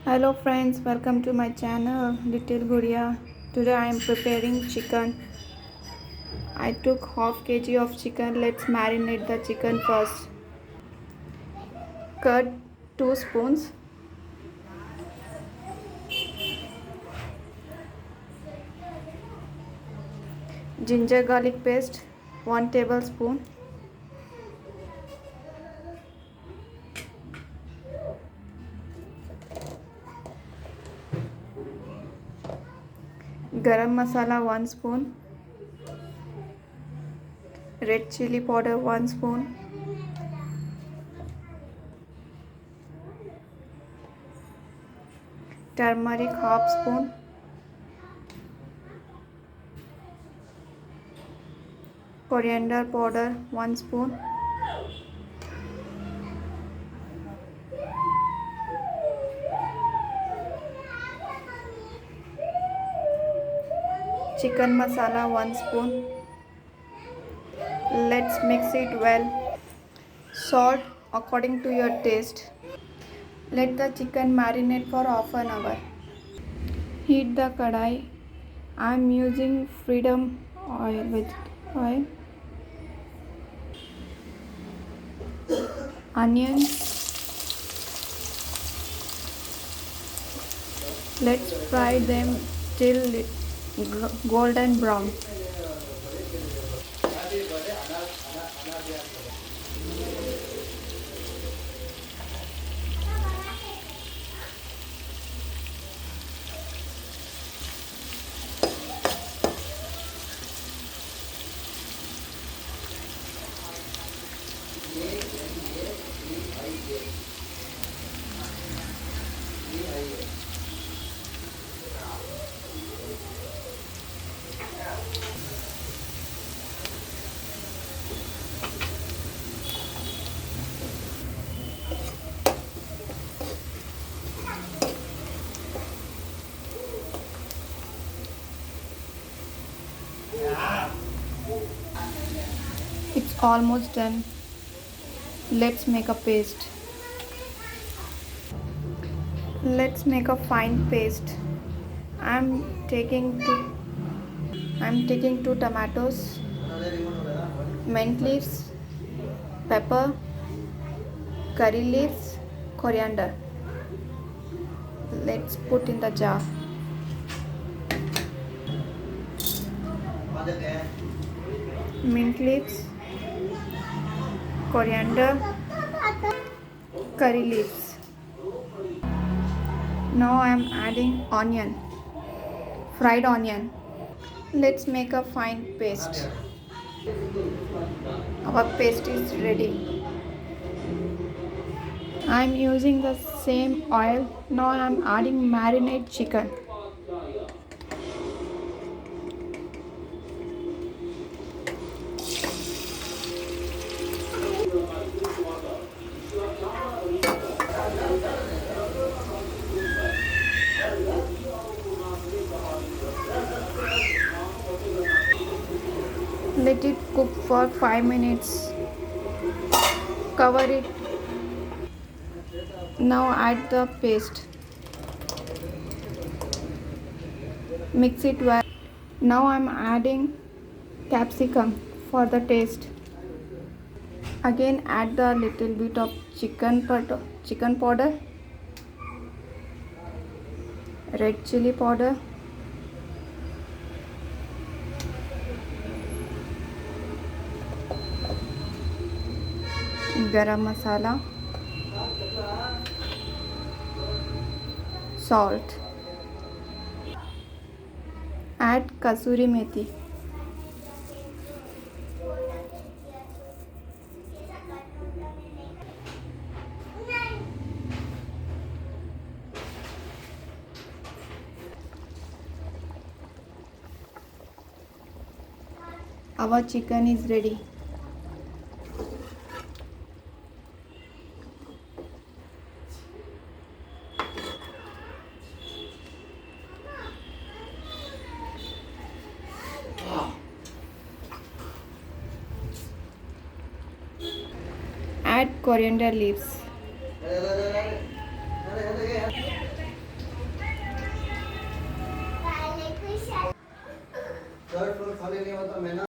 Hello friends, welcome to my channel Little Guria. Today I am preparing chicken. I took half kg of chicken. Let's marinate the chicken first. Cut 2 spoons. Ginger garlic paste 1 tablespoon. Garam masala 1 spoon. Red chili powder 1 spoon. Turmeric half spoon. Coriander powder 1 spoon. Chicken masala 1 spoon. Let's mix it well. Salt according to your taste. Let the chicken marinate for half an hour. Heat the kadai. I am using freedom oil with oil. Onions. Let's fry them till golden brown. It's almost done. Let's make a paste. Let's make a fine paste. I'm taking two tomatoes, mint leaves, pepper, curry leaves, coriander. Let's put in the jar. Mint leaves, coriander, curry leaves. Now I am adding onion, fried onion. Let's make a fine paste. Our paste is ready. I am using the same oil. Now I am adding marinade chicken. Let it cook for 5 minutes. Cover it. Now add the paste. Mix it well. Now I am adding capsicum for the taste. Again add the little bit of chicken powder, red chili powder, garam masala, salt. Add kasuri methi. Our chicken is ready. Add coriander leaves.